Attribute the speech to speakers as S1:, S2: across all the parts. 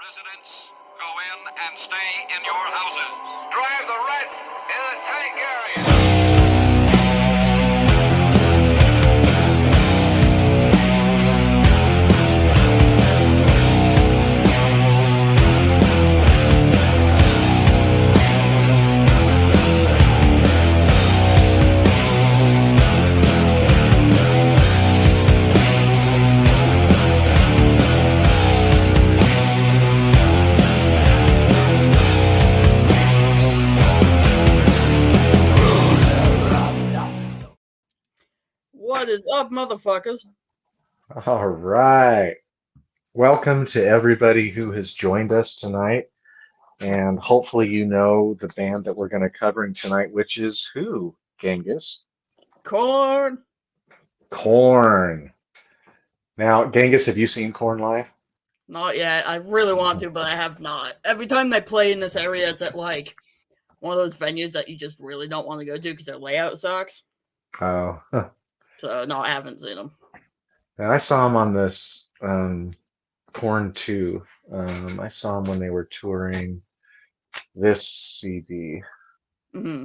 S1: Residents, go in and stay in your houses.
S2: Drive the rats in the tank area.
S3: What is up, motherfuckers?
S4: All right. Welcome to everybody who has joined us tonight. And hopefully you know the band that we're going to cover tonight, which is who, Gangis?
S3: KoRn.
S4: KoRn. Now, Gangis, have you seen KoRn live?
S3: Not yet. I really want to, but I have not. Every time they play in this area, it's at like one of those venues that you just really don't want to go to because their layout sucks.
S4: Oh.
S3: So, no, I haven't seen them.
S4: And I saw them on this KoRn 2. I saw them when they were touring this CD.
S3: Mm-hmm.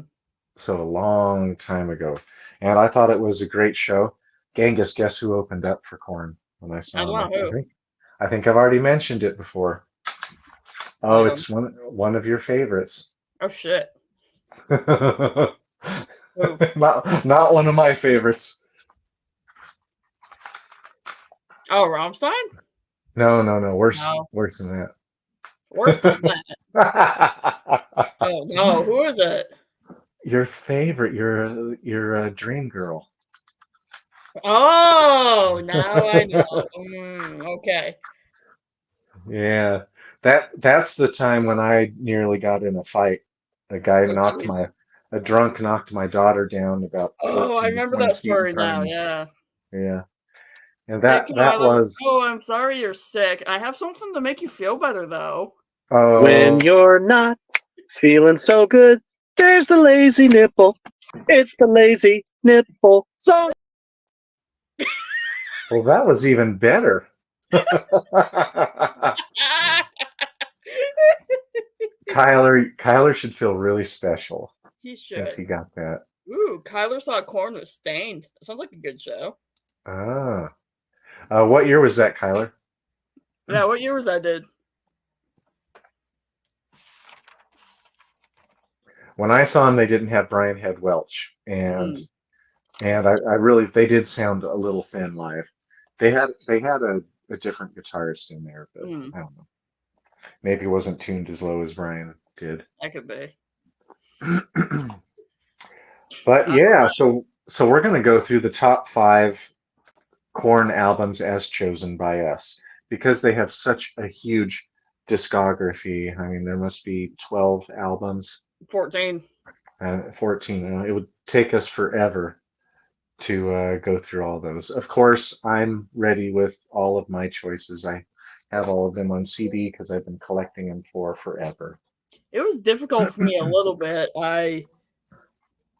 S4: So a long time ago. And I thought it was a great show. Gangis, guess who opened up for KoRn when I saw
S3: I don't know who.
S4: I think I've already mentioned it before. Oh, it's one of your favorites.
S3: Oh, shit.
S4: not one of my favorites.
S3: Oh, Rammstein?
S4: No. Worse than that.
S3: Worse than that. Oh, no. Who is it?
S4: Your favorite. You're a dream girl.
S3: Oh, now I know. Okay.
S4: Yeah. That's the time when I nearly got in a fight. A drunk knocked my daughter down about 14,
S3: Oh, I remember that story now, yeah.
S4: Yeah. And
S3: Hey,
S4: that was...
S3: Oh, I'm sorry you're sick. I have something to make you feel better, though.
S4: Oh.
S5: When you're not feeling so good, there's the lazy nipple. It's the lazy nipple song.
S4: Well, that was even better. Kyler should feel really special.
S3: He should.
S4: Since he got that.
S3: Ooh, Kyler saw KoRn was Stained. That sounds like a good show.
S4: Ah. What year was that, Kyler?
S3: Yeah, what year was that, dude?
S4: When I saw him, they didn't have Brian Head Welch, and I really, they did sound a little thin live. They had a different guitarist in there, but I don't know. Maybe it wasn't tuned as low as Brian did.
S3: That could be.
S4: But yeah, so we're gonna go through the top 5 KoRn albums as chosen by us because they have such a huge discography. I mean, there must be 12 albums.
S3: 14.
S4: 14. It would take us forever to go through all those. Of course, I'm ready with all of my choices. I have all of them on CD because I've been collecting them for forever.
S3: It was difficult for me a little bit. I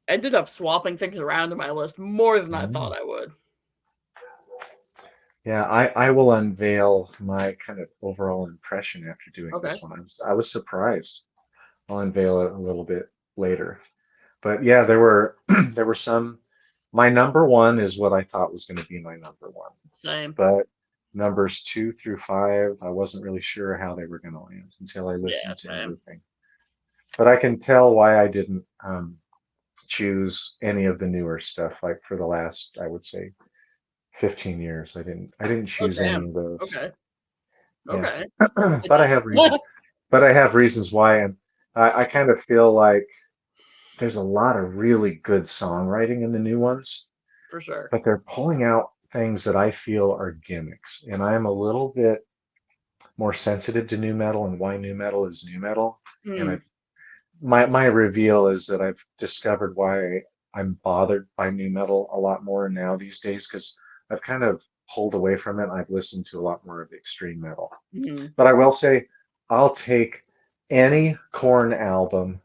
S3: ended up swapping things around in my list more than I thought I would.
S4: Yeah, I will unveil my kind of overall impression after doing this one. I was surprised. I'll unveil it a little bit later. But yeah, there were some. My number 1 is what I thought was going to be my number 1.
S3: Same.
S4: But numbers 2 through 5, I wasn't really sure how they were going to land until I listened to everything. But I can tell why I didn't choose any of the newer stuff. Like for the last, I would say, 15 years, I didn't choose any of those.
S3: Okay.
S4: Yeah.
S3: Okay.
S4: But I have reasons. But I have reasons why, and I kind of feel like there's a lot of really good songwriting in the new ones.
S3: For sure.
S4: But they're pulling out things that I feel are gimmicks, and I'm a little bit more sensitive to new metal and why new metal is new metal. And my reveal is that I've discovered why I'm bothered by new metal a lot more now these days, because I've kind of pulled away from it. I've listened to a lot more of extreme metal. But I will say I'll take any KoRn album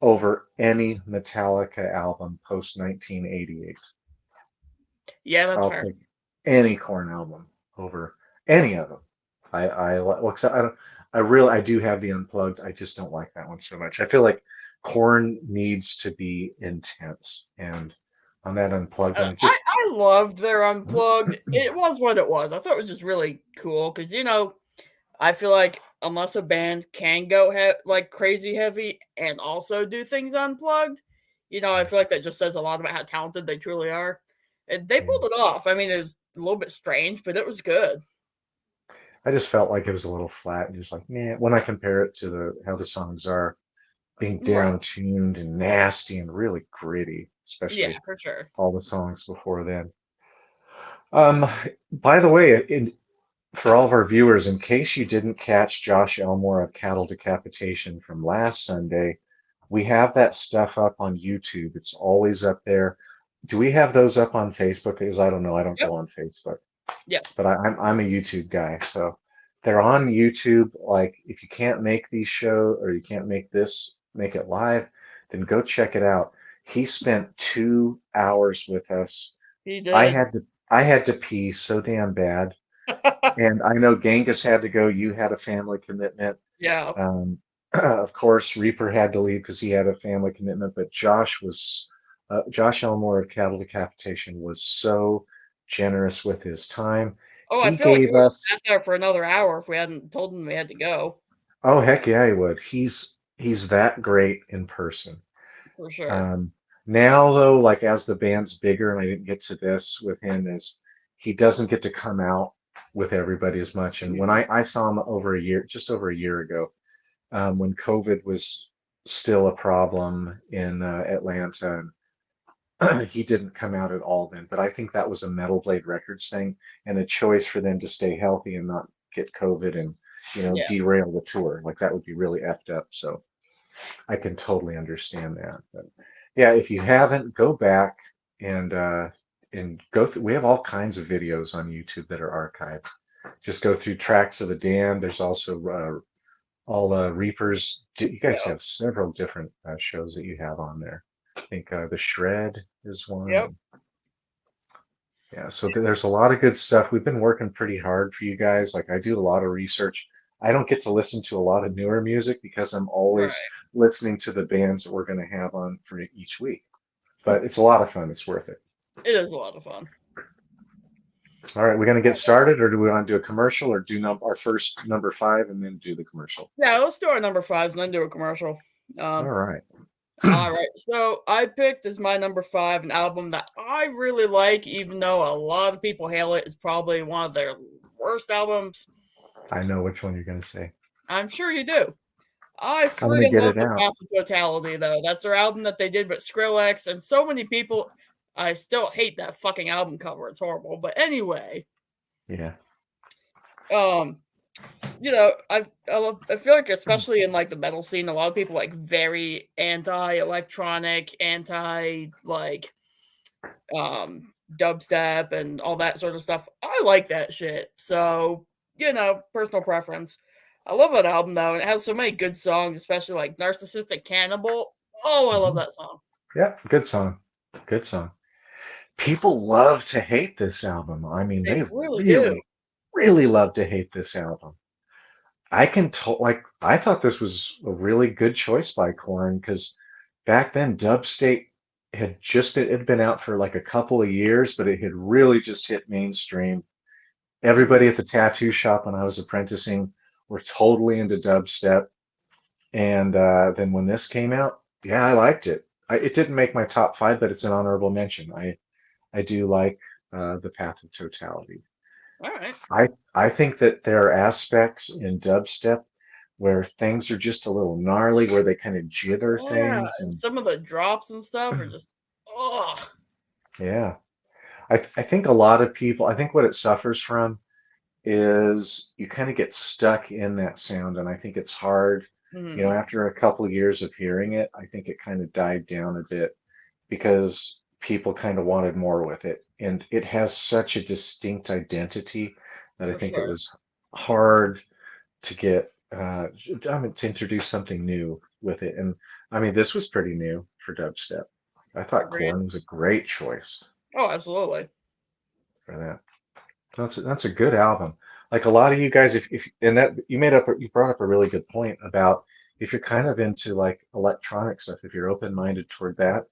S4: over any Metallica album post 1988.
S3: Yeah, that's
S4: I'll
S3: fair.
S4: take any KoRn album over any of them. well, 'cause I do have the unplugged. I just don't like that one so much. I feel like KoRn needs to be intense, and on that unplugged one, it just
S3: I loved their unplugged. It was what it was. I thought it was just really cool because I feel like unless a band can go like crazy heavy and also do things unplugged, I feel like that just says a lot about how talented they truly are. And they
S4: yeah.
S3: pulled it off. I mean, it was a little bit strange, but it was good.
S4: I just felt like it was a little flat and just like, man, when I compare it to how the songs are being
S3: Right.
S4: down tuned and nasty and really gritty,
S3: Yeah,
S4: especially
S3: for sure.
S4: all the songs before then. Um, by the way, for all of our viewers, in case you didn't catch Josh Elmore of Cattle Decapitation from last Sunday, we have that stuff up on YouTube. It's always up there. Do we have those up on Facebook? Because I don't know. I don't
S3: Yep.
S4: go on Facebook,
S3: Yep.
S4: but I'm a YouTube guy, so they're on YouTube. Like if you can't make these show or you can't make it live, then go check it out. He spent 2 hours with us.
S3: He
S4: I
S3: did.
S4: had to I had to pee so damn bad. And I know Gangis had to go. You had a family commitment.
S3: Yeah.
S4: Of course, Reaper had to leave because he had a family commitment. But Josh Elmore of Cattle Decapitation was so generous with his time.
S3: Oh, I
S4: He
S3: feel like he
S4: gave
S3: would have
S4: us,
S3: sat there for another hour if we hadn't told him we had to go.
S4: oh heck yeah, he would. He's that great in person.
S3: For sure.
S4: Um, Now though, like as the band's bigger, and I didn't get to this with him, is he doesn't get to come out with everybody as much. And when
S3: Mhm.
S4: I saw him just over a year ago, when COVID was still a problem in Atlanta, and he didn't come out at all then. But I think that was a Metal Blade Records thing and a choice for them to stay healthy and not get COVID and
S3: Yeah.
S4: derail the tour. Like that would be really effed up. So I can totally understand that. But yeah, if you haven't, go back and go through. We have all kinds of videos on YouTube that are archived. Just go through Tracks of the Damned. There's also all Reapers. You guys
S3: Yeah.
S4: have several different shows that you have on there. I think The Shred is
S3: Yep.
S4: one. Yeah, so there's a lot of good stuff. We've been working pretty hard for you guys. Like I do a lot of research. I don't get to listen to a lot of newer music because I'm always
S3: Right.
S4: listening to the bands that we're going to have on for each week. But it's a lot of fun. It's worth it.
S3: It is a lot of fun.
S4: All right, we're going to get started, or do we want to do a commercial, or do our first number 5 and then do the commercial?
S3: Yeah, let's do our number 5s and then do a commercial.
S4: All right.
S3: All right. So I picked as my number 5 an album that I really like, even though a lot of people hail it. It's probably one of their worst albums.
S4: I know which one you're going to say.
S3: I'm sure you do. I
S4: I'm going to
S3: freaking
S4: get
S3: love
S4: it
S3: the
S4: out.
S3: Path of Totality, though. That's their album that they did with Skrillex, and so many people. I still hate that fucking album cover. It's horrible. But anyway,
S4: Yeah.
S3: I feel like especially in like the metal scene, a lot of people like very anti-electronic, dubstep and all that sort of stuff. I like that shit. So, personal preference. I love that album though, and it has so many good songs, especially like Narcissistic Cannibal. Oh, I love that song.
S4: Yeah, good song. Good song. People love to hate this album. I mean,
S3: They
S4: they
S3: really do.
S4: really, really love to hate this album. I thought this was a really good choice by KoRn because back then Dubstate it had been out for like a couple of years, but it had really just hit mainstream. Everybody at the tattoo shop when I was apprenticing were totally into dubstep. And then when this came out, yeah, I liked it. It didn't make my top 5, but it's an honorable mention. I do like the Path of Totality.
S3: All right.
S4: I think that there are aspects in dubstep where things are just a little gnarly, where they kind of jitter
S3: Yeah,
S4: things,
S3: and
S4: and
S3: some of the drops and stuff are just ugh.
S4: yeah, I think a lot of people. I think what it suffers from is you kind of get stuck in that sound, and I think it's hard.
S3: Mhm.
S4: After a couple of years of hearing it, I think it kind of died down a bit because people kind of wanted more with it. And it has such a distinct identity that I
S3: For
S4: think it
S3: sure.
S4: was hard to get, to introduce something new with it. And I mean, this was pretty new for dubstep. I thought
S3: Agreed.
S4: KoRn was a great choice
S3: Oh, absolutely.
S4: for that. That's a good album. like a lot of you guys, if and that you brought up a really good point about if you're kind of into like electronic stuff, if you're open-minded toward that,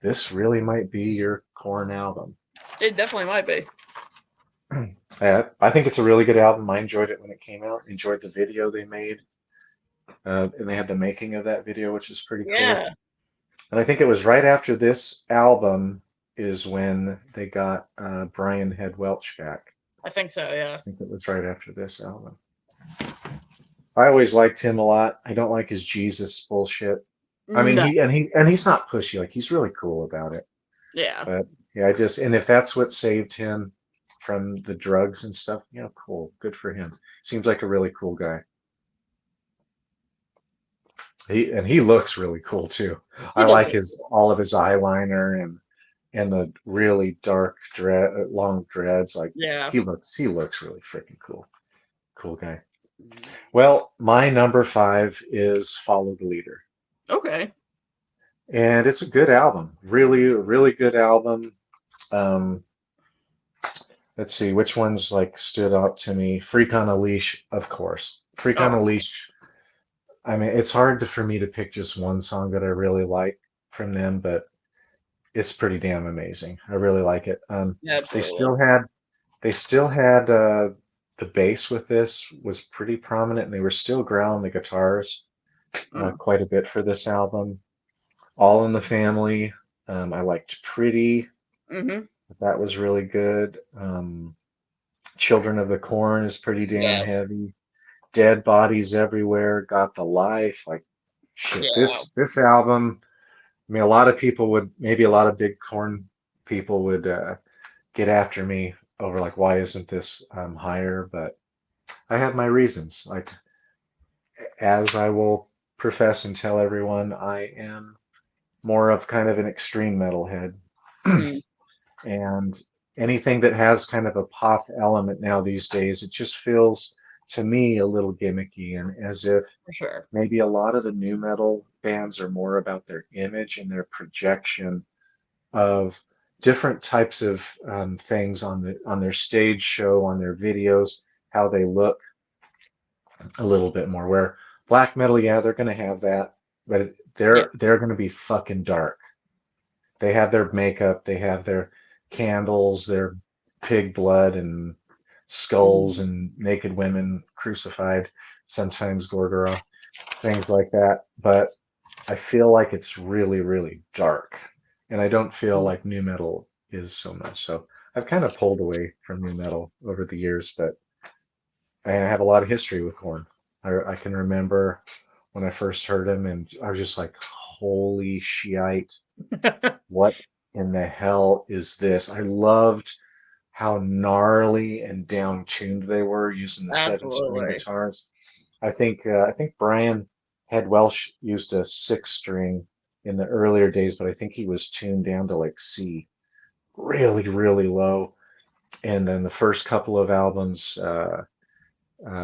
S4: this really might be your KoRn album.
S3: It definitely might be.
S4: I think it's a really good album. I enjoyed it when it came out. Enjoyed the video they made, and they had the making of that video, which is pretty cool.
S3: Yeah.
S4: And I think it was right after this album is when they got Brian Head Welch back.
S3: I think so, yeah.
S4: I think it was right after this album. I always liked him a lot. I don't like his Jesus bullshit. I mean,
S3: No.
S4: he's not pushy. Like he's really cool about it.
S3: Yeah.
S4: But yeah, and if that's what saved him from the drugs and stuff, cool. Good for him. Seems like a really cool guy. He looks really cool too. I like all of his eyeliner and the really dark long dreads. Like
S3: Yeah.
S4: he looks really freaking cool. Cool guy. Well, my number 5 is Follow the Leader.
S3: Okay.
S4: And it's a good album. Really, really good album. Let's see, which ones like stood out to me? Freak on a Leash, of course. Freak on a Leash. I mean, it's hard for me to pick just one song that I really like from them, but it's pretty damn amazing. I really like it.
S3: Yeah,
S4: They still had the bass with this was pretty prominent, and they were still growling the guitars quite a bit for this album. All in the Family. I liked Pretty.
S3: Mm-hmm.
S4: That was really good. Children of the Corn is pretty damn heavy. Dead Bodies Everywhere, Got the Life. Like shit.
S3: Yeah.
S4: This album, I mean, a lot of big KoRn people would get after me over like, why isn't this higher? But I have my reasons. Like, as I will profess and tell everyone, I am more of kind of an extreme metalhead. And anything that has kind of a pop element now these days, it just feels to me a little gimmicky, and as if
S3: For sure.
S4: maybe a lot of the new metal bands are more about their image and their projection of different types of things on their stage show, on their videos, how they look a little bit more. Where black metal, yeah, they're going to have that, but they're going to be fucking dark. They have their makeup, they have their candles, their pig blood and skulls and naked women crucified, sometimes Gorgoroth, things like that. But I feel like it's really, really dark. And I don't feel like new metal is so much. So I've kind of pulled away from new metal over the years, but I have a lot of history with KoRn. I can remember when I first heard him, and I was just like, holy shite. What in the hell is this? I loved how gnarly and down-tuned they were using the 7-string guitars. I think Brian Head Welch used a 6-string in the earlier days, but I think he was tuned down to like C, really, really low. And then the first couple of albums,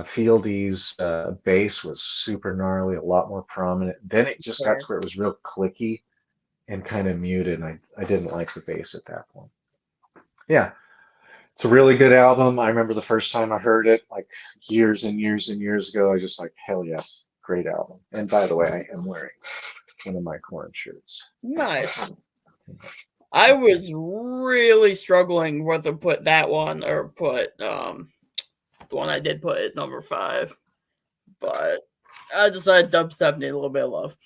S4: Fieldy's bass was super gnarly, a lot more prominent. Then it just got to where it was real clicky and kind of muted, and I didn't like the bass at that point. Yeah, it's a really good album. I remember the first time I heard it, like years and years and years ago. I was just like, hell yes, great album. And by the way, I am wearing one of my KoRn shirts.
S3: Nice. I was really struggling whether to put that one or put the one I did put at number 5, but I decided dubstep needed a little bit of love.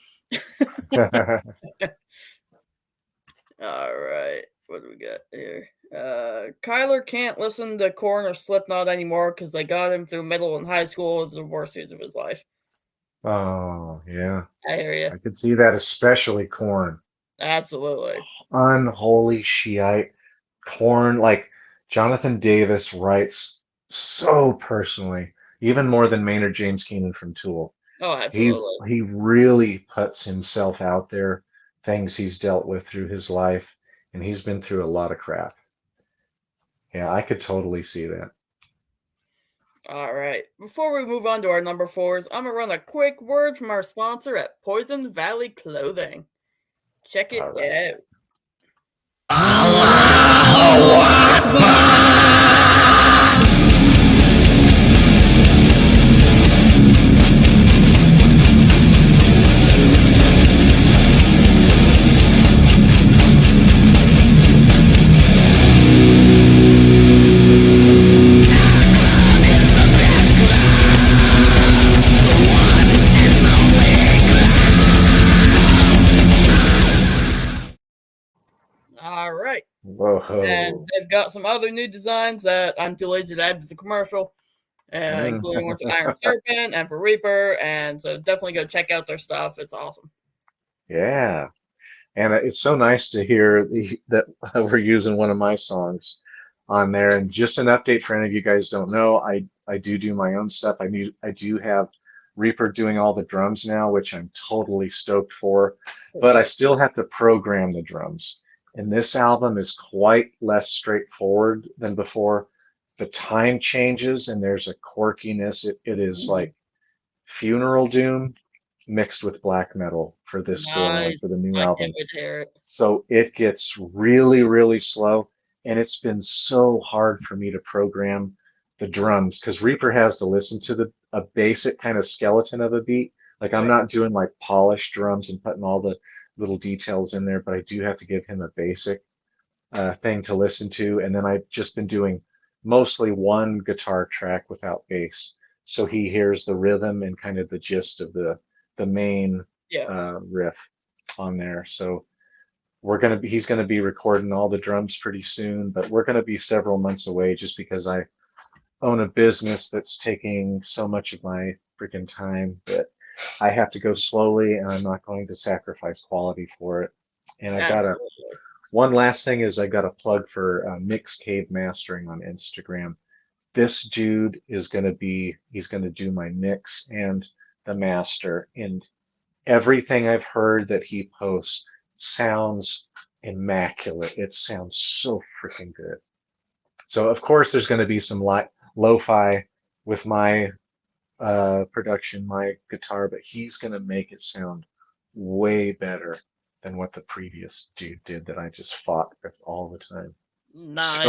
S3: All right, what do we got here? Kyler can't listen to KoRn or Slipknot anymore because they got him through middle and high school with the worst years of his life.
S4: Oh yeah,
S3: I hear you.
S4: I could see that, especially KoRn.
S3: Absolutely.
S4: Unholy shite. KoRn, like Jonathan Davis writes so personally, even more than Maynard James Keenan from Tool.
S3: Oh, absolutely.
S4: He really puts himself out there, things he's dealt with through his life, and he's been through a lot of crap. Yeah, I could totally see that.
S3: All right. Before we move on to our number 4s, I'm going to run a quick word from our sponsor at Poison Valley Clothing. Check it out. And
S4: Whoa.
S3: they've got some other new designs that I'm too lazy to add to the commercial,
S4: Mm.
S3: including ones for Iron Serpent and for Reaper. And so definitely go check out their stuff. It's awesome.
S4: Yeah. And it's so nice to hear that we're using one of my songs on there. And just an update for any of you guys don't know, I do my own stuff. I do have Reaper doing all the drums now, which I'm totally stoked for. But I still have to program the drums. And this album is quite less straightforward than before. The time changes and there's a quirkiness. It is like funeral doom mixed with black metal for this go around
S3: Nice.
S4: for the new
S3: I
S4: album.
S3: can't wait to hear it.
S4: So it gets really, really slow. And it's been so hard for me to program the drums because Reaper has to listen to a basic kind of skeleton of a beat. Like I'm
S3: Right.
S4: not doing like polished drums and putting all the little details in there, but I do have to give him a basic thing to listen to. And then I've just been doing mostly one guitar track without bass. So he hears the rhythm and kind of the gist of the main
S3: Yeah.
S4: riff on there. So he's gonna be recording all the drums pretty soon, but we're gonna be several months away just because I own a business that's taking so much of my freaking time that I have to go slowly and I'm not going to sacrifice quality for it. And I've got
S3: Absolutely.
S4: one last thing is I got a plug for Mixcade Mastering on Instagram. This dude is he's gonna do my mix and the master, and everything I've heard that he posts sounds immaculate. It sounds so freaking good. So of course there's going to be some lo-fi with my production, my guitar, but he's going to make it sound way better than what the previous dude did that I just fought with all the time.
S3: Nice.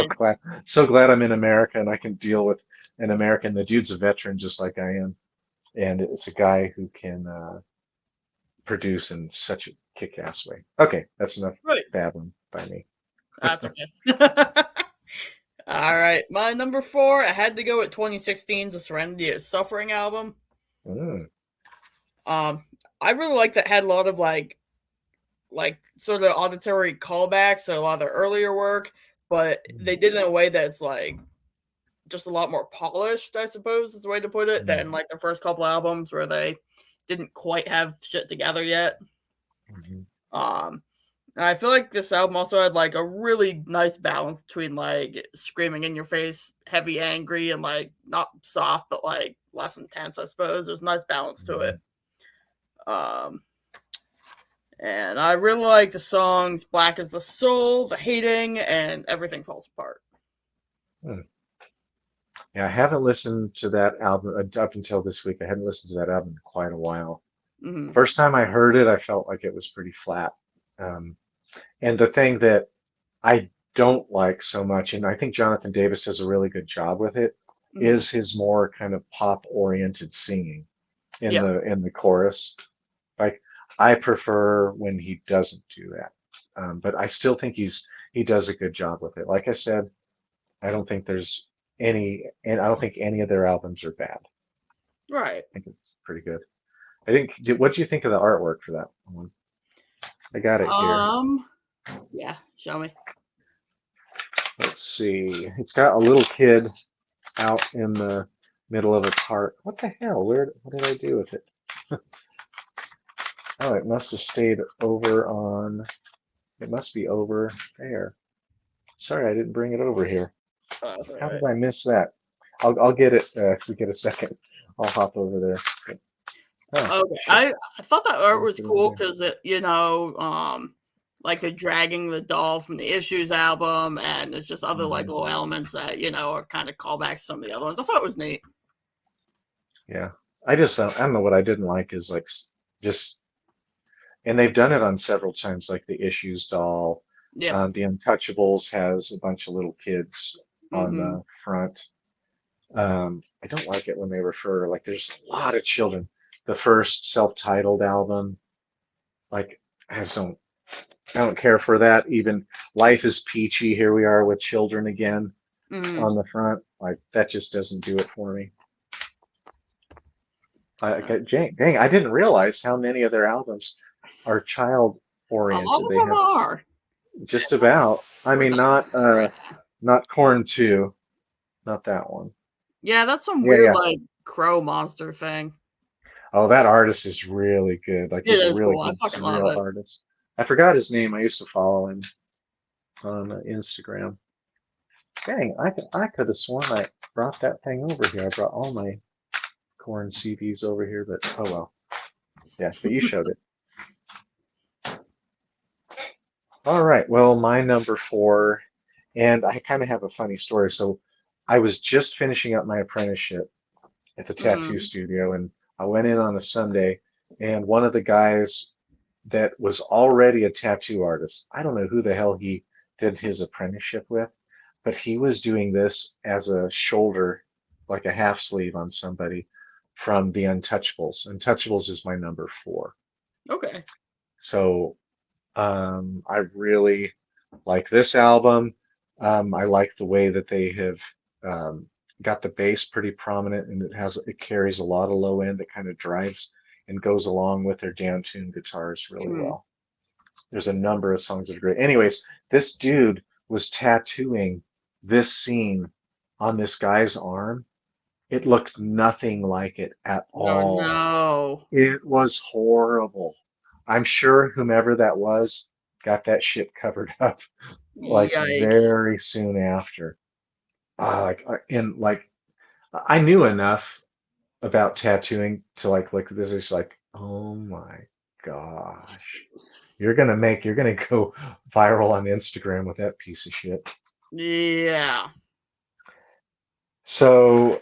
S4: So glad I'm in America and I can deal with an American. The dude's a veteran just like I am, and it's a guy who can produce in such a kick-ass way. Okay, that's enough
S3: Right.
S4: babbling by me.
S3: That's okay. All right. My number 4, I had to go with 2016's The Serenity of Suffering album.
S4: Mm.
S3: I really like that. Had a lot of like sort of auditory callbacks to a lot of their earlier work, but they did it in a way that's like just a lot more polished, I suppose is the way to put it, than like their first couple albums where they didn't quite have shit together yet.
S4: Mm-hmm.
S3: And I feel like this album also had like a really nice balance between like screaming in your face, heavy, angry, and like not soft, but like less intense, I suppose. There's a nice balance to it. And I really like the songs Black as the Soul, The Hating, and Everything Falls Apart.
S4: Yeah, I haven't listened to that album up until this week. I hadn't listened to that album in quite a while.
S3: Mm-hmm.
S4: First time I heard it, I felt like it was pretty flat. And the thing that I don't like so much, and I think Jonathan Davis does a really good job with it, is his more kind of pop-oriented singing in the chorus. Like I prefer when he doesn't do that, but I still think he does a good job with it. Like I said, I don't think there's any, and I don't think any of their albums are bad.
S3: Right.
S4: I think it's pretty good. What do you think of the artwork for that one? I got it here.
S3: Yeah, show me.
S4: Let's see. It's got a little kid out in the middle of a park. What the hell? What did I do with it? Oh, it must have stayed over on. It must be over there. Sorry, I didn't bring it over here. How did I miss that? I'll get it if we get a second. I'll hop over there.
S3: Oh. Okay, I thought that art was cool because it, like they're dragging the doll from the Issues album, and there's just other like little elements that are kind of callbacks to some of the other ones. I thought it was neat.
S4: Yeah, I don't know what I didn't like is like just, and they've done it on several times, like the Issues doll.
S3: Yeah.
S4: The Untouchables has a bunch of little kids on the front. I don't like it when they refer, like there's a lot of children. The first self-titled album, like I don't care for that. Even Life is Peachy, here we are with children again on the front. Like that just doesn't do it for me. Dang, I didn't realize how many of their albums are child oriented.
S3: A lot of them are.
S4: Just about. I mean, not KoRn 2, not that one.
S3: Yeah, that's some
S4: Yeah,
S3: weird
S4: yeah.
S3: like crow monster thing.
S4: Oh, that artist is really good. Like
S3: It
S4: he's a
S3: is
S4: really
S3: cool. I
S4: good
S3: fucking love
S4: surreal
S3: it.
S4: artist. I forgot his name. I used to follow him on Instagram. Dang, I could have sworn I brought that thing over here. I brought all my KoRn CDs over here, but oh well. Yeah, but you showed it. All right. Well, my number 4, and I kind of have a funny story. So I was just finishing up my apprenticeship at the tattoo
S3: Mhm.
S4: studio, and I went in on a Sunday, and one of the guys that was already a tattoo artist, I don't know who the hell he did his apprenticeship with, but he was doing this as a shoulder, like a half sleeve on somebody from the Untouchables. Untouchables is my number 4.
S3: Okay.
S4: So I really like this album. I like the way that they have got the bass pretty prominent, and it carries a lot of low end that kind of drives and goes along with their down-tuned guitars really
S3: Mhm.
S4: well. There's a number of songs that are great. Anyways, this dude was tattooing this scene on this guy's arm. It looked nothing like it at
S3: Oh
S4: all.
S3: no.
S4: It was horrible. I'm sure whomever that was got that shit covered up like
S3: Yikes.
S4: very soon after. And like I knew enough about tattooing to like this is like, oh my gosh. You're gonna go viral on Instagram with that piece of shit.
S3: Yeah.
S4: So,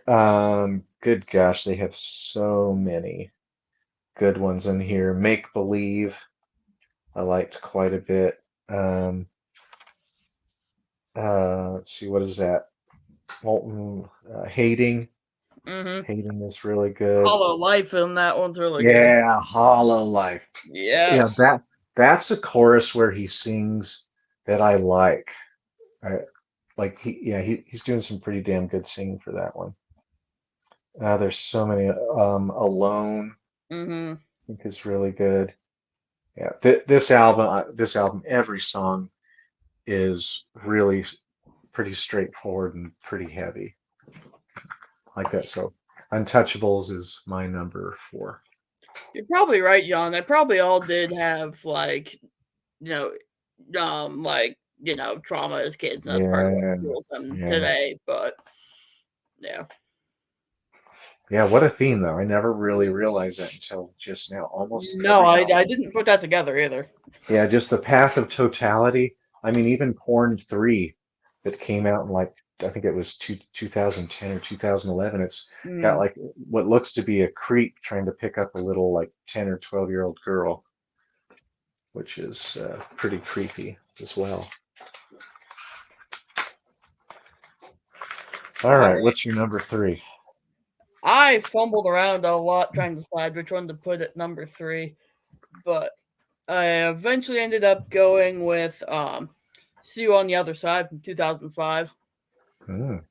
S4: good gosh, they have so many good ones in here. Make Believe, I liked quite a bit. Um, let's see, what is that? Molten Hating.
S3: Mhm.
S4: Hating is really good.
S3: Hollow Life in that one's really good.
S4: Yeah, Hollow Life. Yeah,
S3: Yes.
S4: that's a chorus where he sings that I like. I, like he's doing some pretty damn good singing for that one. There's so many. Alone,
S3: Mhm.
S4: I think is really good. Yeah, this album, every song is really pretty straightforward and pretty heavy like that. So, Untouchables is my number 4.
S3: You're probably right, John. They probably all did have like, you know, like, trauma as kids, and that's part of what
S4: Yeah,
S3: fuels them
S4: yeah,
S3: today. But yeah.
S4: yeah. What a theme, though. I never really realized that until just now. Almost
S3: No,
S4: every
S3: I
S4: album.
S3: didn't put that together either.
S4: Yeah, just the path of totality. I mean, even KoRn 3 that came out in like I think it was 2010 or 2011. It's got
S3: Mm.
S4: like what looks to be a creep trying to pick up a little like 10 or 12-year-old girl, which is pretty creepy as well. All
S3: All
S4: right,
S3: right.
S4: what's your number 3?
S3: I fumbled around a lot trying to decide which one to put at number 3, but I eventually ended up going with "See You on the Other Side" from 2005.
S4: Mm,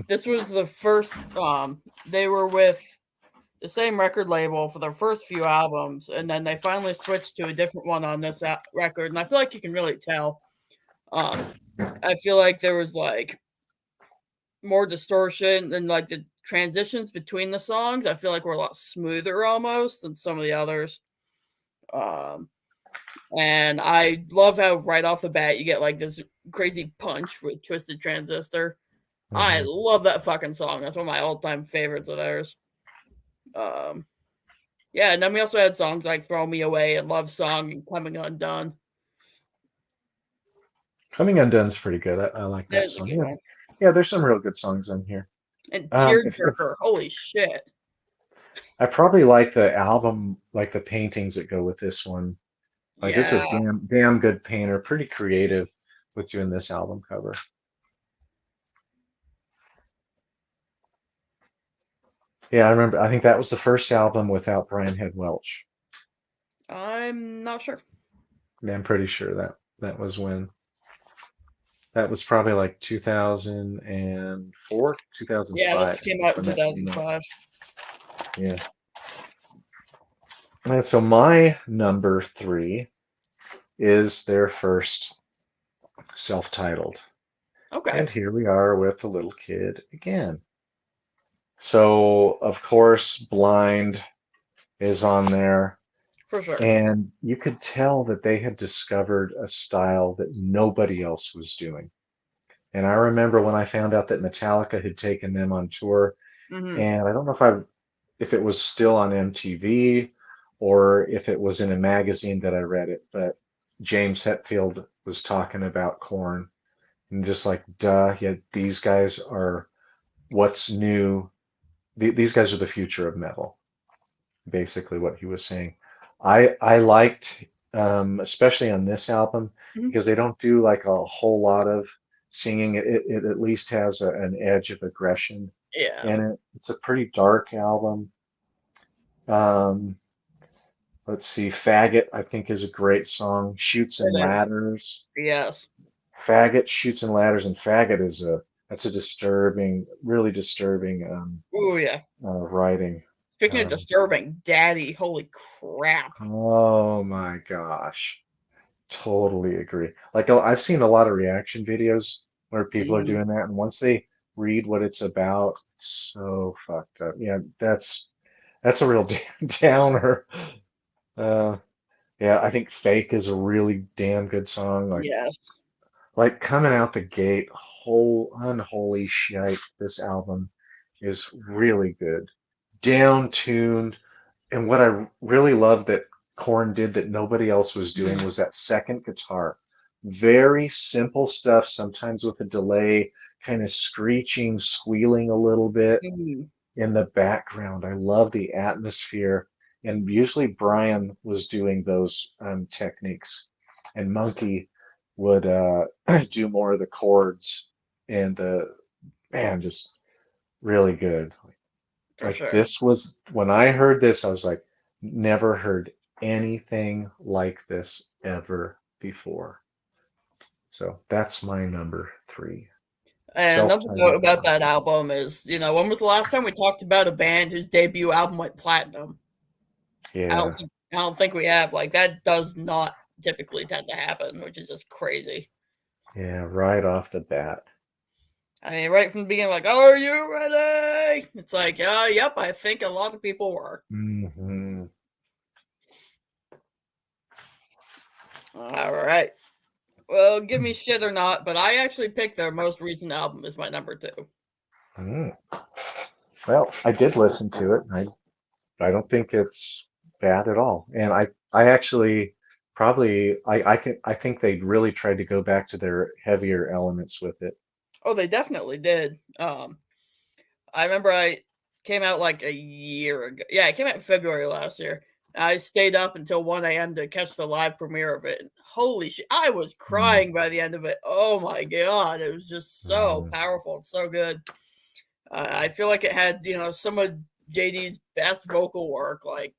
S3: This was the first. They were with the same record label for their first few albums, and then they finally switched to a different one on this record. And I feel like you can really tell. I feel like there was like more distortion and like the transitions between the songs. I feel like were a lot smoother almost than some of the others. Um, and I love how right off the bat you get like this crazy punch with Twisted Transistor. I
S4: hmm
S3: love that fucking song. That's one of my all-time favorites of theirs. Um, yeah, and then we also had songs like "Throw Me Away" and "Love Song" and "Coming Undone."
S4: Coming Undone's pretty good. I like that
S3: There's a
S4: song.
S3: good
S4: Yeah,
S3: one.
S4: yeah. There's some real good songs on here.
S3: And
S4: If
S3: "Tearjerker." Holy shit!
S4: I probably like the album, like the paintings that go with this one. Like it's a
S3: Yeah,
S4: damn good painter, pretty creative with doing this album cover. Yeah, I remember. I think that was the first album without Brian Head Welch.
S3: I'm not sure.
S4: Yeah, I'm pretty sure that was when that was probably like 2004,
S3: Yeah,
S4: 2005
S3: this came out in
S4: when that came out.
S3: 2005.
S4: Yeah. And so my number 3 is their first self-titled.
S3: Okay.
S4: And here we are with the little kid again. So, of course, Blind is on there.
S3: For sure.
S4: And you could tell that they had discovered a style that nobody else was doing. And I remember when I found out that Metallica had taken them on tour,
S3: Hmm.
S4: and I don't know if it was still on MTV or if it was in a magazine that I read it, but James Hetfield was talking about KoRn and just like, duh, yeah, these guys are what's new. These guys are the future of metal, basically what he was saying. I liked, especially on this album,
S3: Hmm.
S4: because they don't do like a whole lot of singing. It at least has an edge of aggression
S3: Yeah.
S4: in it. It's a pretty dark album. Um, let's see, Faggot, I think, is a great song. Shoots and
S3: It is.
S4: Ladders.
S3: Yes.
S4: Faggot, Shoots and Ladders, and Faggot is that's a disturbing, really disturbing
S3: Oh yeah.
S4: writing.
S3: Speaking of
S4: Um,
S3: disturbing, Daddy, holy crap.
S4: oh my gosh. Totally agree. Like I've seen a lot of reaction videos where people are
S3: Hmm.
S4: doing that, and once they read what it's about, it's so fucked up. Yeah, that's a real downer. Uh, yeah, I think "Fake" is a really damn good song.
S3: Yes.
S4: Like coming out the gate, whole unholy shite. This album is really good, down tuned. And what I really love that KoRn did that nobody else was doing was that second guitar. Very simple stuff, sometimes with a delay, kind of screeching, squealing a little bit
S3: Mhm.
S4: in the background. I love the atmosphere. And usually Brian was doing those techniques, and Monkey would do more of the chords and the man, just really good.
S3: For
S4: Like
S3: sure.
S4: this was when I heard this, I was like, never heard anything like this ever before. So that's my number three.
S3: And another note
S4: Self-titled
S3: about
S4: album.
S3: that album is, when was the last time we talked about a band whose debut album went platinum?
S4: Yeah.
S3: I don't think we have. Like that does not typically tend to happen, which is just crazy.
S4: Yeah, right off the bat.
S3: I mean, right from the beginning, like, "Are you ready?" It's like, yep, I think a lot of people were.
S4: Hmm.
S3: All right. Well, give me shit or not, but I actually picked their most recent album as my number two.
S4: Mm. Well, I did listen to it. I don't think it's bad at all. And I actually probably I think they really tried to go back to their heavier elements with it.
S3: Oh, they definitely did. I remember I came out like a year ago. Yeah, it came out in February last year. I stayed up until 1 a.m. to catch the live premiere of it. Holy shit, I was
S4: Mm.
S3: crying by the end of it. Oh my god, it was just so
S4: Mm.
S3: powerful and so good. I feel like it had, some of JD's best vocal work, like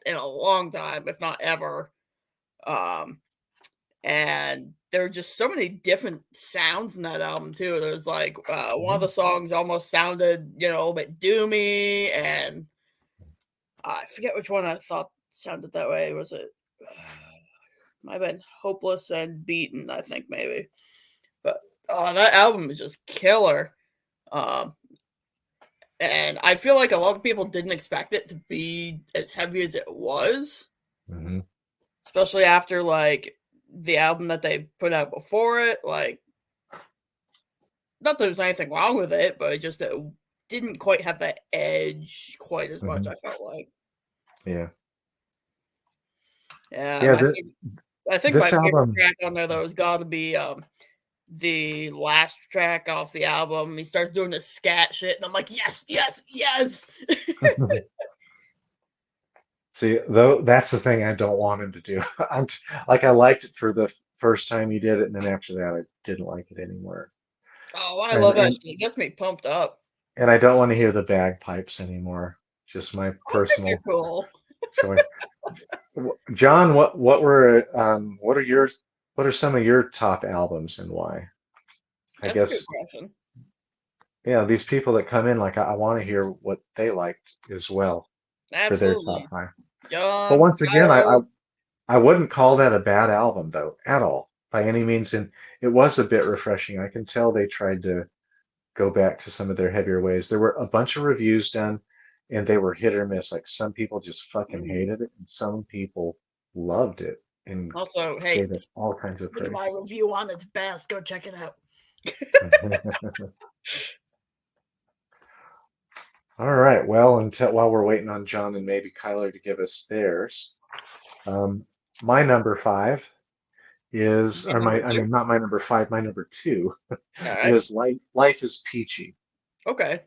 S3: in a long time, if not ever. Um, and there were just so many different sounds in that album too. There was like one of the songs almost sounded, a little bit doomy, and I forget which one I thought sounded that way. Was it? Might have been "Hopeless and Beaten," I think maybe. But that album is just killer. Um, and I feel like a lot of people didn't expect it to be as heavy as it was,
S4: Mm-hmm.
S3: especially after like the album that they put out before it. Like, not that there's anything wrong with it, but it didn't quite have that edge quite as much.
S4: Mm-hmm.
S3: I felt like,
S4: Yeah.
S3: yeah,
S4: Yeah,
S3: I think my
S4: this
S3: favorite
S4: album.
S3: track on there though has got to be the last track off the album. He starts doing this scat shit, and I'm like, yes, yes, yes.
S4: See, though, that's the thing I don't want him to do. Like I liked it for the first time he did it, and then after that, I didn't like it anymore.
S3: Oh, I
S4: And
S3: love that
S4: and
S3: shit. It gets me pumped up.
S4: and I don't want to hear the bagpipes anymore. Just my
S3: I think they're
S4: personal
S3: cool.
S4: choice. John, what are some of your top albums and why? I
S3: That's a good
S4: guess,
S3: question.
S4: yeah, these people that come in, like I want to hear what they liked as well for their top
S3: Absolutely.
S4: five. But
S3: John,
S4: once again,
S3: Tyler.
S4: I wouldn't call that a bad album though, at all, by any means. And it was a bit refreshing. I can tell they tried to go back to some of their heavier ways. There were a bunch of reviews done, and they were hit or miss. Like some people just fucking hated it, and some people loved it and
S3: Also, hey,
S4: gave it all kinds of praise.
S3: my review on its best. Go check it out.
S4: All right. Well, while we're waiting on John and maybe Kyler to give us theirs, my number 5 is, or my, I mean, not my number 5, my number 2 is Life is Peachy.
S3: Okay.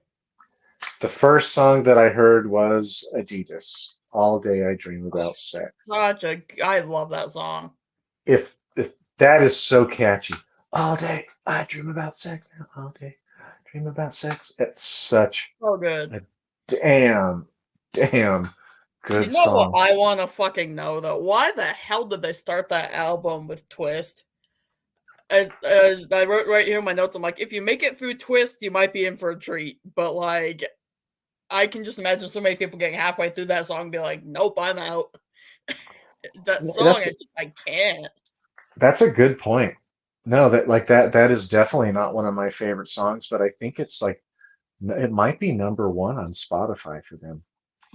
S4: The first song that I heard was Adidas, All Day I Dream About Sex.
S3: I love that song.
S4: If that is so catchy. All day I dream about sex now. All day I dream about sex. It's such
S3: so good.
S4: A damn good
S3: you know
S4: song.
S3: What I want to fucking know though? Why the hell did they start that album with Twist? As I wrote right here in my notes, I'm like, if you make it through Twist, you might be in for a treat. But like, I can just imagine so many people getting halfway through that song and be like, nope, I'm out. That song, I can't.
S4: That's a good point. No, that is definitely not one of my favorite songs, but I think it's like, it might be number 1 on Spotify for them.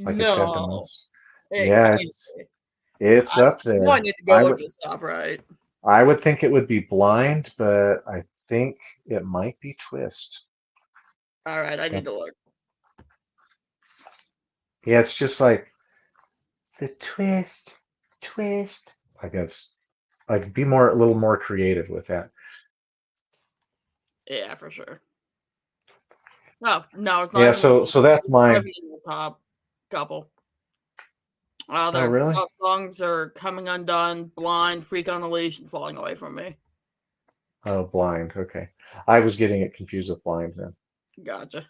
S4: Like it's had the most. Yeah, it's up there.
S3: I need to go look this up, right?
S4: I would think it would be Blind, but I think it might be Twist.
S3: All right, I need to look.
S4: Yeah, it's just like the twist. I guess like be a little more creative with that.
S3: Yeah, for sure. No, it's not.
S4: Yeah, so that's mine.
S3: Top couple.
S4: Oh, really?
S3: Top songs are Coming Undone, Blind, Freak on the Leash, and Falling Away from Me.
S4: Oh, Blind. Okay, I was getting it confused with Blind then.
S3: Gotcha.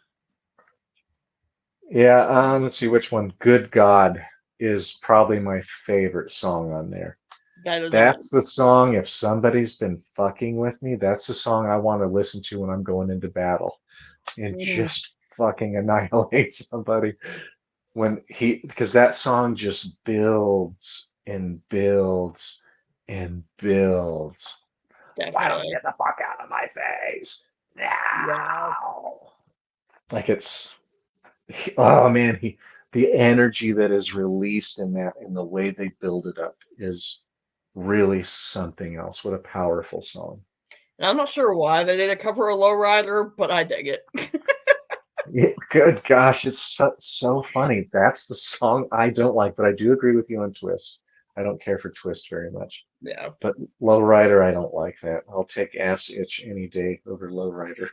S4: Yeah, let's see which one. Good God is probably my favorite song on there. That's the song, if somebody's been fucking with me, that's the song I want to listen to when I'm going into battle and just fucking annihilate somebody. Because that song just builds and builds and builds.
S3: Definitely.
S4: Why don't you get the fuck out of my face? Now. Like oh man, the energy that is released in that and the way they build it up is really something else. What a powerful song.
S3: And I'm not sure why they did a cover of Lowrider, but I dig it.
S4: Yeah, good gosh, it's so funny. That's the song I don't like, but I do agree with you on Twist. I don't care for Twist very much.
S3: Yeah.
S4: But Lowrider, I don't like that. I'll take Ass Itch any day over Lowrider.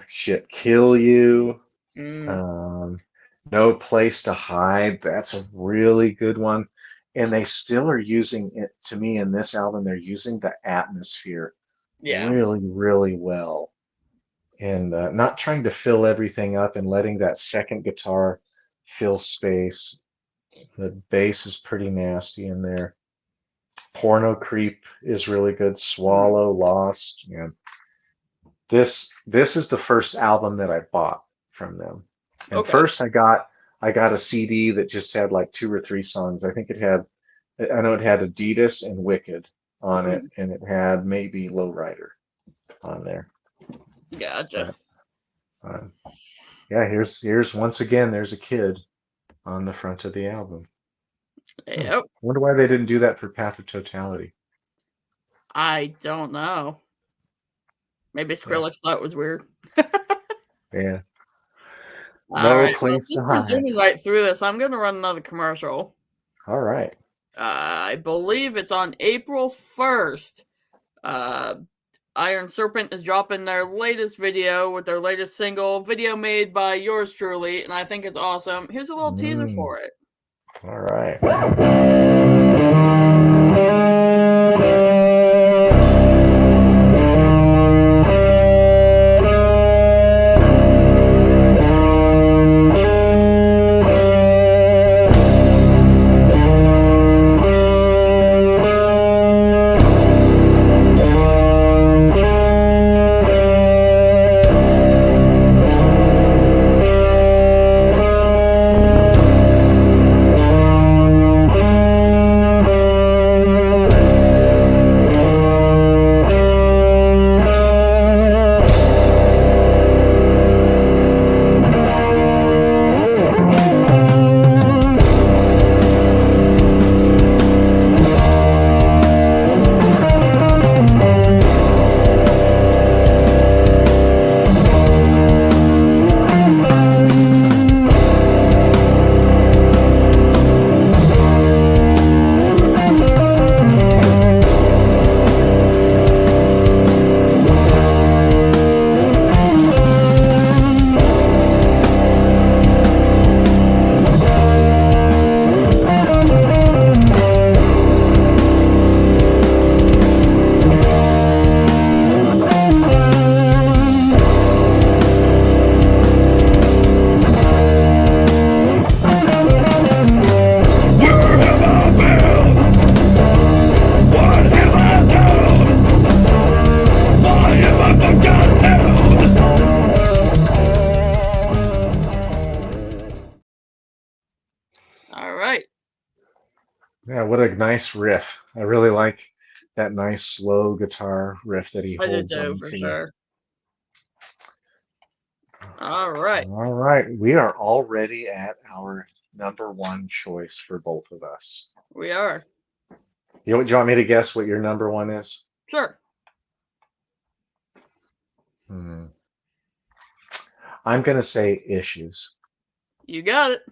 S4: Shit, Kill You. No Place to Hide. That's a really good one. And they still are using it, to me, in this album, they're using the atmosphere really, really well. And not trying to fill everything up and letting that second guitar fill space. The bass is pretty nasty in there. Porno Creep is really good. Swallow, Lost. Yeah. This is the first album that I bought from them. And first I got a CD that just had like 2 or 3 songs. I know it had Adidas and Wicked on it, and it had maybe Lowrider on there.
S3: Gotcha.
S4: Yeah, here's once again, there's a kid on the front of the album.
S3: Yep.
S4: Wonder why they didn't do that for Path of Totality.
S3: I don't know. Maybe Skrillex thought it was weird.
S4: Yeah.
S3: No place to hide. Zooming right through this, I'm going to run another commercial.
S4: All right.
S3: I believe it's on April 1st. Iron Serpent is dropping their latest video with their latest single, video made by yours truly, and I think it's awesome. Here's a little teaser for it.
S4: All right. Yeah, what a nice riff. I really like that nice slow guitar riff that he
S3: I do
S4: holds
S3: too,
S4: on
S3: for
S4: to.
S3: sure. All right.
S4: All right, we are already at our number one choice for both of us.
S3: We are.
S4: Do you want me to guess what your number one is?
S3: Sure.
S4: Hmm. I'm going to say Issues.
S3: You got it.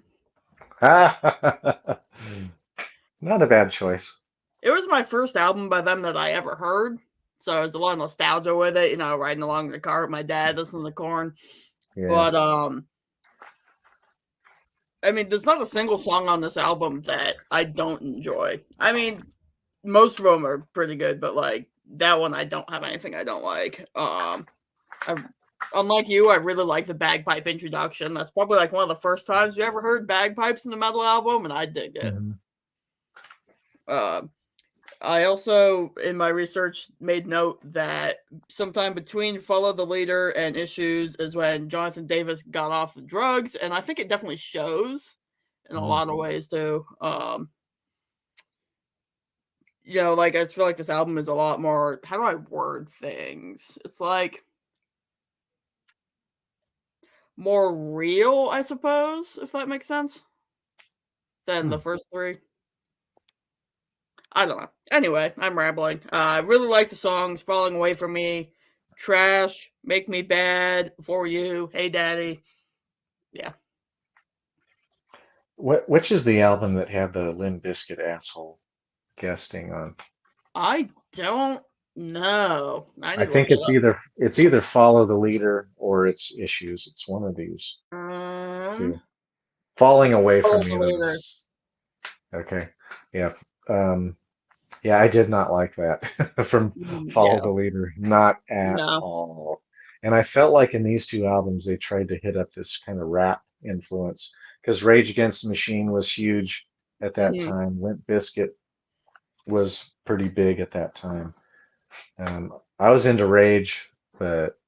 S4: Not a bad choice.
S3: It was my first album by them that I ever heard. So there's a lot of nostalgia with it, riding along in the car with my dad, listening to KoRn.
S4: Yeah.
S3: But I mean, there's not a single song on this album that I don't enjoy. I mean, most of them are pretty good, but like that one, I don't have anything I don't like. Unlike you, I really like the bagpipe introduction. That's probably like one of the first times you ever heard bagpipes in a metal album, and I dig it.
S4: Mhm.
S3: I also, in my research, made note that sometime between Follow the Leader and Issues is when Jonathan Davis got off the drugs, and I think it definitely shows in a lot of ways too. Like I feel like this album is a lot more. How do I word things? It's like more real, I suppose, if that makes sense, than the first three. I don't know. Anyway, I'm rambling. I really like the songs Falling Away From Me, Trash, Make Me Bad, For You, Hey Daddy. Yeah.
S4: Which is the album that had the Limp Bizkit asshole guesting on?
S3: I don't know. I
S4: I
S3: need to look
S4: think
S3: it
S4: it's either Follow the Leader or it's Issues. It's one of these
S3: up.
S4: two. Falling Away
S3: Follow
S4: From Me
S3: the Leader.
S4: was okay. Yeah. Yeah, I did not like that from Follow
S3: Yeah.
S4: the Leader, not at
S3: No.
S4: all. And I felt like in these two albums they tried to hit up this kind of rap influence because Rage Against the Machine was huge at that
S3: Mhm.
S4: time. Limp Bizkit was pretty big at that time. I was into Rage, but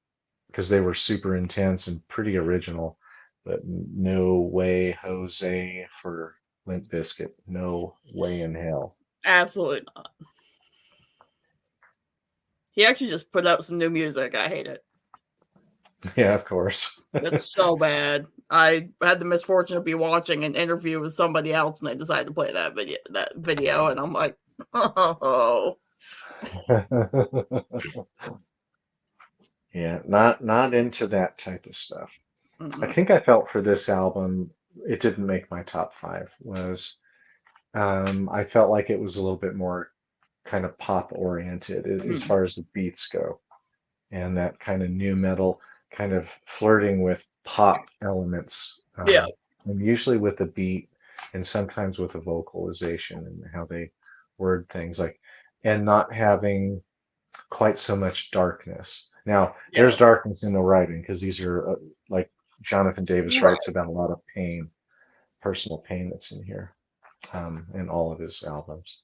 S4: because they were super intense and pretty original, but no way Jose for Limp Bizkit. No way in hell.
S3: Absolutely not. He actually just put out some new music. I hate it.
S4: Yeah, of course.
S3: It's so bad. I had the misfortune to be watching an interview with somebody else, and they decided to play that video, and I'm like, oh.
S4: Yeah, not into that type of stuff. I
S3: Mm-mm.
S4: think I felt for this album, it didn't make my top five, was I felt like it was a little bit more kind of pop oriented as
S3: Mm.
S4: far as the beats go, and that kind of new metal kind of flirting with pop elements,
S3: Yeah.
S4: and usually with a beat and sometimes with a vocalization and how they word things like, and not having quite so much darkness. Now, there's
S3: Yeah.
S4: darkness in the writing because these are like Jonathan Davis
S3: Right.
S4: writes about a lot of pain, personal pain that's in here, in all of his albums.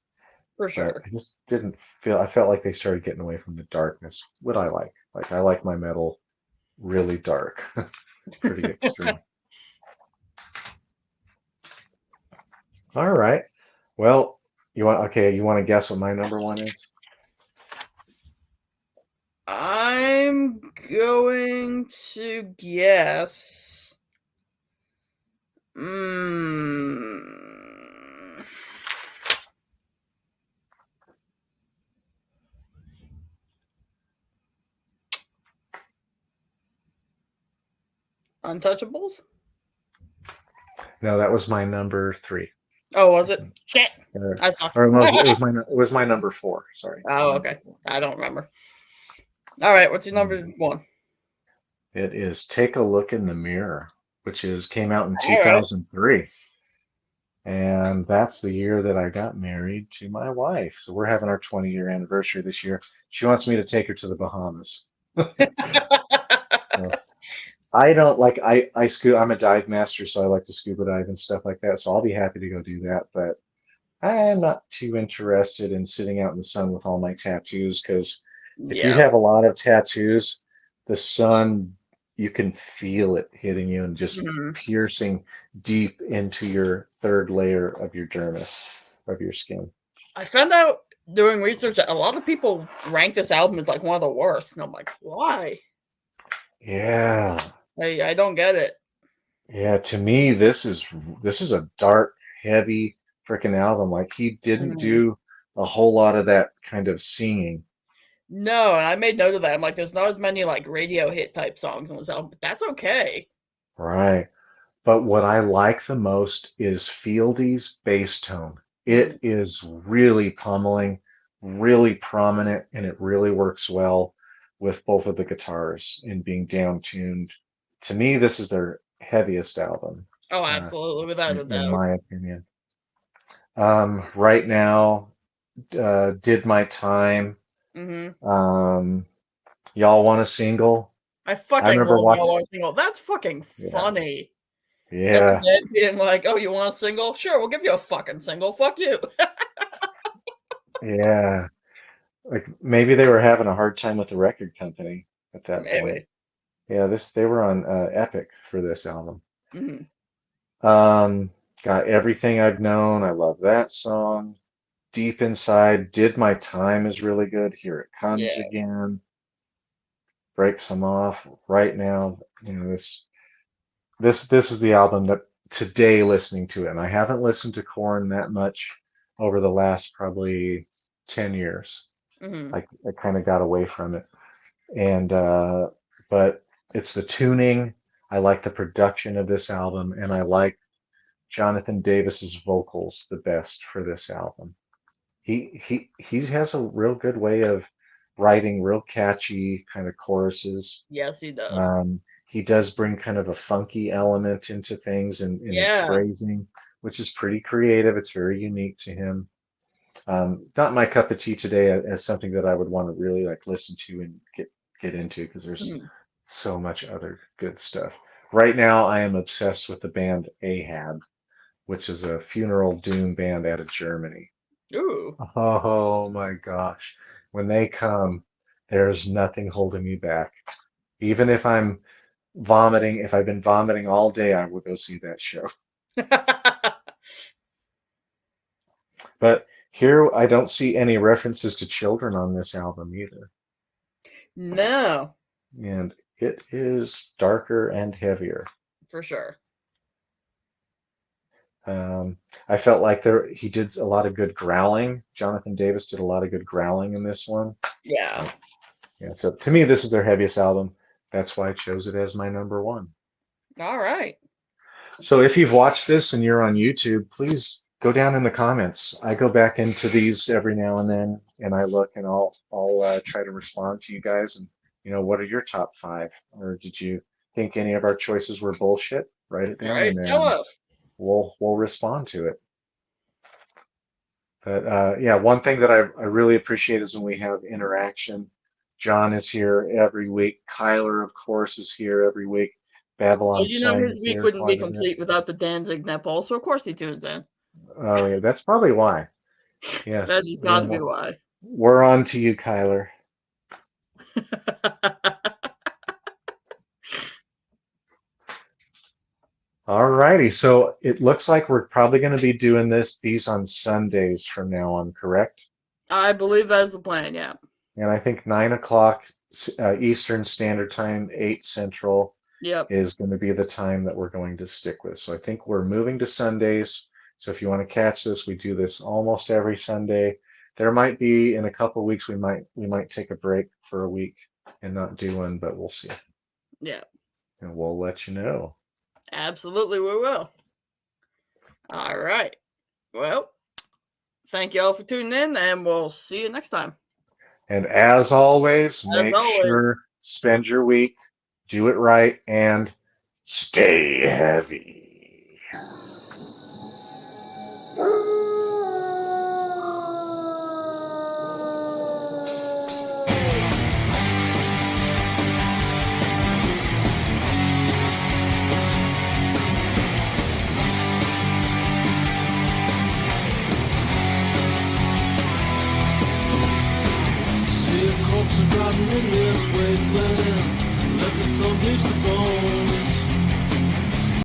S3: For
S4: But
S3: sure.
S4: I just didn't feel, I felt like they started getting away from the darkness. What I like. Like, I like my metal really dark, pretty extreme. All right. Well, you want to guess what my number one is?
S3: I'm going to guess. Mm, Untouchables?
S4: No, that was my number three.
S3: Oh, was it? Shit.
S4: Or,
S3: I suck.
S4: or no, it was my number four. Sorry.
S3: Oh, okay. I don't remember. All right. What's your number
S4: Mm.
S3: one?
S4: It is Take a Look in the Mirror, which came out in
S3: All right.
S4: 2003. And that's the year that I got married to my wife. So we're having our 20-year anniversary this year. She wants me to take her to the Bahamas. So I don't like I'm a dive master, so I like to scuba dive and stuff like that. So I'll be happy to go do that, but I am not too interested in sitting out in the sun with all my tattoos because if you
S3: Yeah.
S4: have a lot of tattoos, the sun, you can feel it hitting you and just
S3: Mhm.
S4: piercing deep into your third layer of your dermis. of your skin.
S3: I found out doing research that a lot of people rank this album as like one of the worst, and I'm like, why?
S4: Yeah.
S3: I don't get it.
S4: Yeah, to me, this is a dark, heavy freaking album. Like he didn't do a whole lot of that kind of singing.
S3: No, and I made note of that. I'm like, there's not as many like radio hit type songs on this album, but that's okay.
S4: Right. But what I like the most is Fieldy's bass tone. It is really pummeling, really prominent, and it really works well with both of the guitars in being down tuned. To me, this is their heaviest album.
S3: Oh, absolutely, without a doubt.
S4: In my opinion. Right now, Did My Time. Y'all Want a Single?
S3: I fucking love Y'all Want a Single. That's fucking funny.
S4: Yeah.
S3: That's being like, oh, you want a single? Sure, we'll give you a fucking single. Fuck you.
S4: Yeah. Like maybe they were having a hard time with the record company at that point. Yeah, they were on Epic for this album. Got Everything I've Known. I love that song. Deep Inside. Did My Time is really good. Here It Comes Again. Breaks Them Off. Right Now. You know, this is the album that today, listening to it, and I haven't listened to KoRn that much over the last probably 10 years. I kind of got away from it. And but it's the tuning. I like the production of this album, and I like Jonathan Davis's vocals the best for this album. He has a real good way of writing real catchy kind of choruses.
S3: Yes, he does.
S4: He does bring kind of a funky element into things in his phrasing, which is pretty creative. It's very unique to him. Not my cup of tea today as something that I would want to really like listen to and get into, because there's so much other good stuff. Right now, I am obsessed with the band Ahab, which is a funeral doom band out of Germany.
S3: Ooh.
S4: Oh my gosh. When they come, there's nothing holding me back. Even if I'm vomiting, if I've been vomiting all day, I will go see that show. But here, I don't see any references to children on this album either.
S3: No.
S4: And it is darker and heavier.
S3: For sure.
S4: I felt like he did a lot of good growling. Jonathan Davis did a lot of good growling in this one.
S3: Yeah.
S4: Yeah. So to me, this is their heaviest album. That's why I chose it as my number one.
S3: All right.
S4: So if you've watched this and you're on YouTube, please go down in the comments. I go back into these every now and then, and I look, and I'll try to respond to you guys. And what are your top 5? Or did you think any of our choices were bullshit? Write it down.
S3: All right, tell us.
S4: We'll respond to it. But yeah, one thing that I really appreciate is when we have interaction. John is here every week. Kyler, of course, is here every week. Babylon.
S3: His week wouldn't be complete without the Danzig nipple, so of course he tunes in.
S4: Oh yeah, that's probably why. Yes,
S3: That's got to be why.
S4: We're on to you, Kyler. All righty, so it looks like we're probably going to be doing these on Sundays from now on, correct?
S3: I believe that's the plan, yeah.
S4: And I think 9 o'clock Eastern Standard Time, 8 Central is going to be the time that we're going to stick with. So I think we're moving to Sundays. So if you want to catch this, we do this almost every Sunday. There might be, in a couple of weeks, we might take a break for a week and not do one, but we'll see.
S3: Yeah.
S4: And we'll let you know.
S3: Absolutely, we will. All right. Well, thank you all for tuning in, and we'll see you next time.
S4: And as always, make sure, spend your week, do it right, and stay heavy.
S6: Rotting in this wasteland.